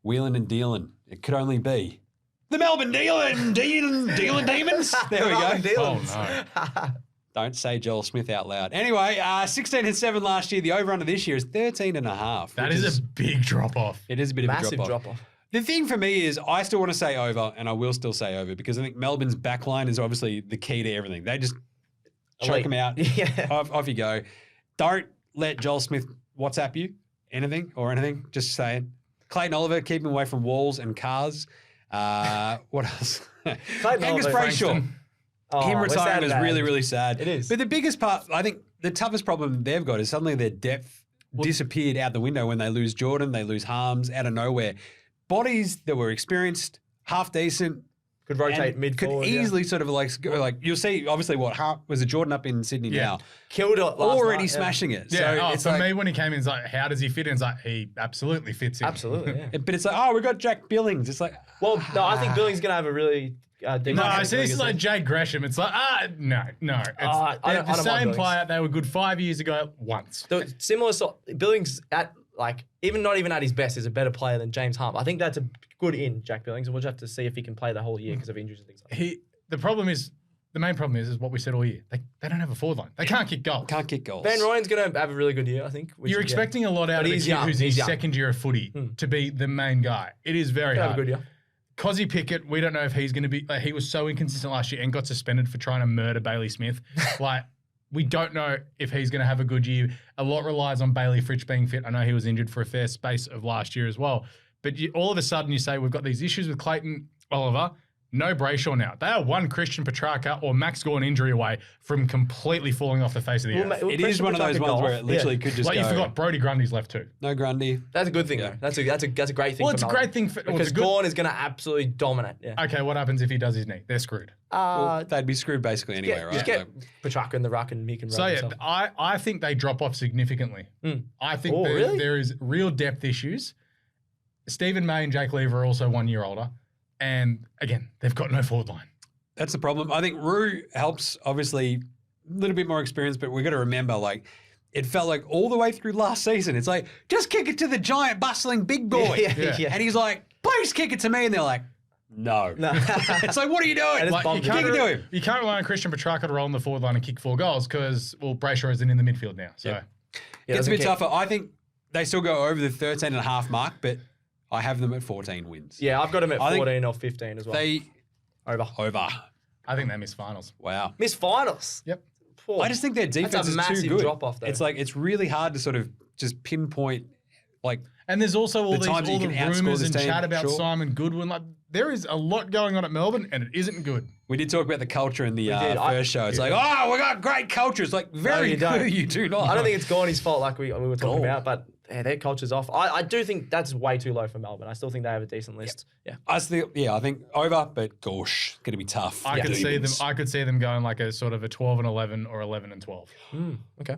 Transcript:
wheeling and dealing. It could only be the Melbourne dealing Demons. There we go. Oh, no. Don't say Joel Smith out loud. Anyway, 16-7 last year. The over-under this year is 13.5. That is a big drop-off. It is a bit of a Massive drop-off. drop-off. The thing for me is I still want to say over, and I will still say over, because I think Melbourne's backline is obviously the key to everything. They just choke them out. Yeah. Off you go. Don't let Joel Smith WhatsApp you anything. Just saying. Clayton Oliver, keep him away from walls and cars. What else? Angus Brayshaw. Him retiring was really, really sad. It is. But the biggest part, I think the toughest problem they've got is suddenly their depth disappeared out the window when they lose Jordan, they lose Harms out of nowhere. Bodies that were experienced, half decent. Could rotate mid Could forward, easily sort of like you'll see obviously was it Jordan up in Sydney now? Killed it last Already night, smashing it. Yeah, So it's for like, me, when he came in, it's like, how does he fit in? It's like, he absolutely fits in. Absolutely, yeah. but it's like, we've got Jack Billings. It's like, Well, no, I think Billings is going to have a really deep No, season. see, this is like Jade Gresham. It's like, no. It's, I they're don't the mind same Billings. player. They were good 5 years ago once. Similar Billings at not even at his best is a better player than James Harm. I think that's a good in Jack Billings, and we'll just have to see if he can play the whole year because of injuries and things like that. The main problem is what we said all year. They don't have a forward line. They can't kick goals. can't kick goals. Van Rooyen's going to have a really good year, I think. You're expecting a lot out But of a he's kid young. who's in He's his young. second year of footy to be the main guy. It is very Have hard. a good year. Cozzy Pickett, we don't know if he's going to be. He was so inconsistent last year and got suspended for trying to murder Bailey Smith. We don't know if he's going to have a good year. A lot relies on Bailey Fritsch being fit. I know he was injured for a fair space of last year as well. But all of a sudden you say we've got these issues with Clayton Oliver. No Brayshaw now. They are one Christian Petrarca or Max Gawn injury away from completely falling off the face of the earth. It is one of those ones where it literally could just go. You forgot Brody Grundy's left too. No Grundy. That's a good thing, though. That's a great thing. Well, it's a great thing because Gawn is going to absolutely dominate. Yeah. Okay, what happens if he does his knee? They're screwed. They'd be screwed basically anyway, right? Just get Petrarca in the ruck and Mick and run himself. I think they drop off significantly. I think there is real depth issues. Stephen May and Jake Lever are also 1 year older. And again, they've got no forward line. That's the problem. I think Roo helps, obviously, a little bit more experience, but we've got to remember, it felt like all the way through last season, it's like, just kick it to the giant, bustling big boy. Yeah. And he's like, please kick it to me. And they're like, no. It's like, what are you doing? You kick it to him. You can't rely on Christian Petrarca to roll on the forward line and kick 4 goals because, Brayshaw isn't in the midfield now. So It's a bit tougher. I think they still go over the 13.5 mark, but I have them at 14 wins. Yeah, I've got them at 14 or 15 as well. Over. I think they miss finals. Wow. Miss finals. Yep. Poor. I just think their defense is massive too good. drop-off, though. It's like, it's really hard to sort of just pinpoint, And there's also all The times the you can outscore rumours this and team, chat about sure. Simon Goodwin. There is a lot going on at Melbourne, and it isn't good. we did talk about the culture in the did. first show. It's like, we got great culture. It's like, very you don't. good. You do not. I don't think it's Gawney's fault like we were talking Gawn. about, but their culture's off. I do think that's way too low for Melbourne. I still think they have a decent list. Yeah. I think over, but gosh, going to be tough. I could see them. Demons. I could see them going like a sort of a 12-11 or 11-12. Okay.